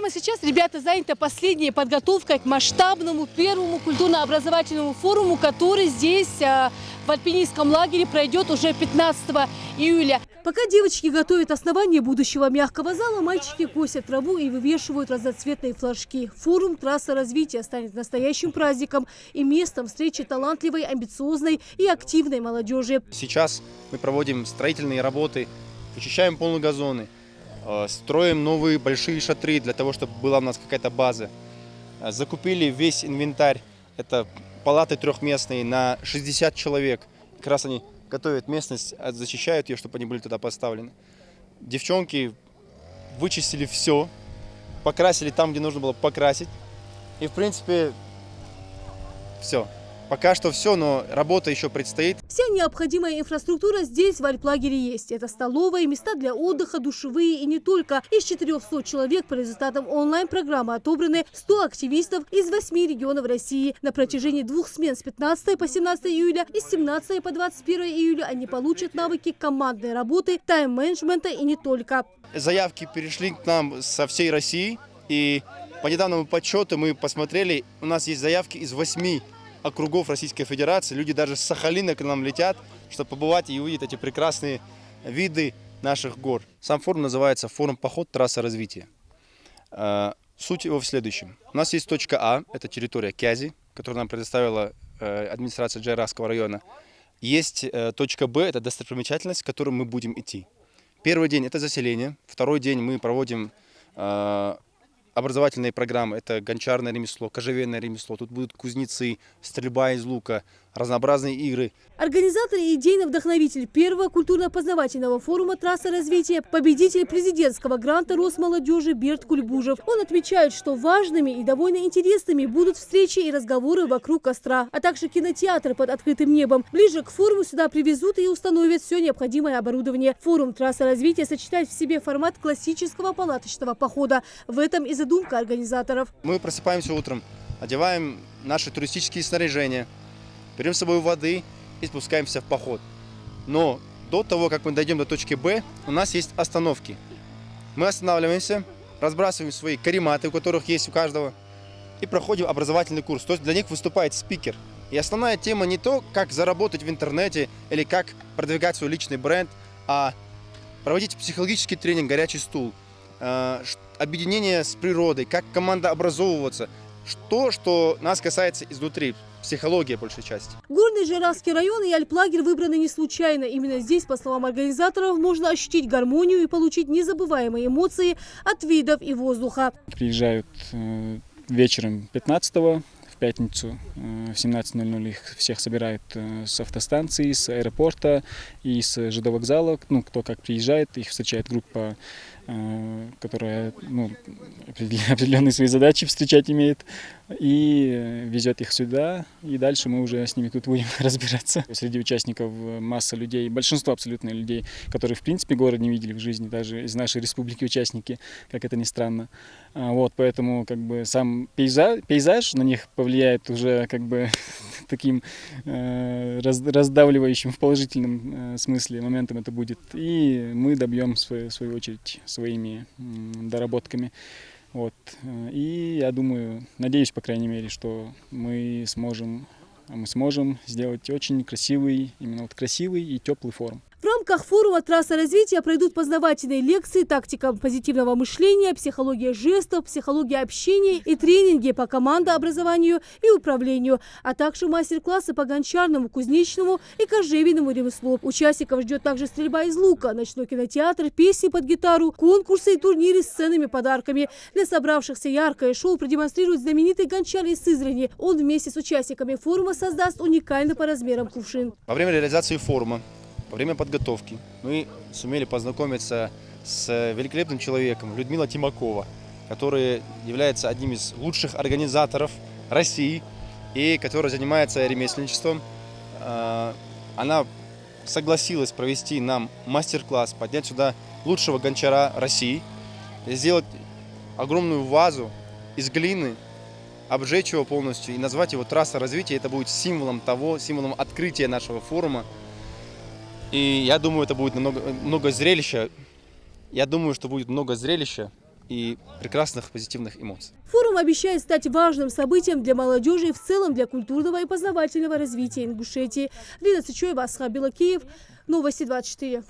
Прямо сейчас ребята заняты последней подготовкой к масштабному первому культурно-образовательному форуму, который здесь, в альпинистском лагере, пройдет уже 15 июля. Пока девочки готовят основание будущего мягкого зала, мальчики косят траву и вывешивают разноцветные флажки. Форум «Трасса развития» станет настоящим праздником и местом встречи талантливой, амбициозной и активной молодежи. Сейчас мы проводим строительные работы, вычищаем полугазоны, строим новые большие шатры для того, чтобы была у нас какая-то база. Закупили весь инвентарь, это палаты трехместные на 60 человек. Как раз они готовят местность, зачищают ее, чтобы они были туда поставлены. Девчонки вычистили все, покрасили там, где нужно было покрасить. И в принципе все. Пока что все, но работа еще предстоит. Вся необходимая инфраструктура здесь, в альплагере, есть. Это столовая, места для отдыха, душевые и не только. Из 400 человек по результатам онлайн-программы отобраны 100 активистов из 8 регионов России. На протяжении 2 смен с 15 по 17 июля и с 17 по 21 июля они получат навыки командной работы, тайм-менеджмента и не только. Заявки перешли к нам со всей России. И по недавнему подсчету мы посмотрели, у нас есть заявки из 8 округов Российской Федерации. Люди даже с Сахалина к нам летят, чтобы побывать и увидеть эти прекрасные виды наших гор. Сам форум называется «Форум Поход. Трасса развития». Суть его в следующем. У нас есть точка А, это территория Кязи, которую нам предоставила администрация Джайракского района. Есть точка Б, это достопримечательность, к которой мы будем идти. Первый день – это заселение, второй день мы проводим образовательные программы. Это гончарное ремесло, кожевенное ремесло. Тут будут кузнецы, стрельба из лука, разнообразные игры. Организатор и идейный вдохновитель первого культурно-познавательного форума «Трасса развития», победитель президентского гранта Росмолодежи Берт Кульбужев. Он отмечает, что важными и довольно интересными будут встречи и разговоры вокруг костра, а также кинотеатр под открытым небом. Ближе к форуму сюда привезут и установят все необходимое оборудование. Форум «Трасса развития» сочетает в себе формат классического палаточного похода. В этом и задумка организаторов. Мы просыпаемся утром, одеваем наши туристические снаряжения, берем с собой воды и спускаемся в поход. Но до того, как мы дойдем до точки Б, у нас есть остановки. Мы останавливаемся, разбрасываем свои карематы, у которых есть у каждого, и проходим образовательный курс. То есть для них выступает спикер. И основная тема не то, как заработать в интернете или как продвигать свой личный бренд, а проводить психологический тренинг «Горячий стул», объединение с природой, как команда образовываться. То, что нас касается изнутри, психология большей части. Горный Джайракский район и альплагерь выбраны не случайно. Именно здесь, по словам организаторов, можно ощутить гармонию и получить незабываемые эмоции от видов и воздуха. Приезжают вечером 15-го. В пятницу в 17:00 их всех собирают с автостанции, с аэропорта и с ЖД вокзала. Ну, кто как приезжает, их встречает группа, которая определенные свои задачи встречать имеет, и везет их сюда, и дальше мы уже с ними тут будем разбираться. Среди участников масса людей, большинство абсолютно людей, которые в принципе город не видели в жизни, даже из нашей республики участники, как это ни странно. Вот, поэтому как бы сам пейзаж на них повлияет уже как бы таким раздавливающим в положительном смысле моментом это будет. И мы добьем в свою очередь своими доработками. Вот. И я думаю, надеюсь, по крайней мере, что мы сможем сделать очень красивый, именно вот красивый и теплый форум. В рамках форума «Трасса развития» пройдут познавательные лекции, тактика позитивного мышления, психология жестов, психология общения и тренинги по командообразованию и управлению, а также мастер-классы по гончарному, кузнечному и кожевенному ремеслу. Участников ждет также стрельба из лука, ночной кинотеатр, песни под гитару, конкурсы и турниры с ценными подарками. Для собравшихся яркое шоу продемонстрирует знаменитый гончар из Сызрани. Он вместе с участниками форума создаст уникальный по размерам кувшин. Во время реализации форума, во время подготовки мы сумели познакомиться с великолепным человеком Людмилой Тимакова, который является одним из лучших организаторов России и который занимается ремесленничеством. Она согласилась провести нам мастер-класс, поднять сюда лучшего гончара России, сделать огромную вазу из глины, обжечь его полностью и назвать его «Трасса развития». Это будет символом открытия нашего форума. И я думаю, это будет много зрелища. Я думаю, что будет много зрелища, и прекрасных позитивных эмоций. Форум обещает стать важным событием для молодежи и в целом для культурного и познавательного развития Ингушетии. Лина Сычоева, Асхаб Белокеев, Новости 24.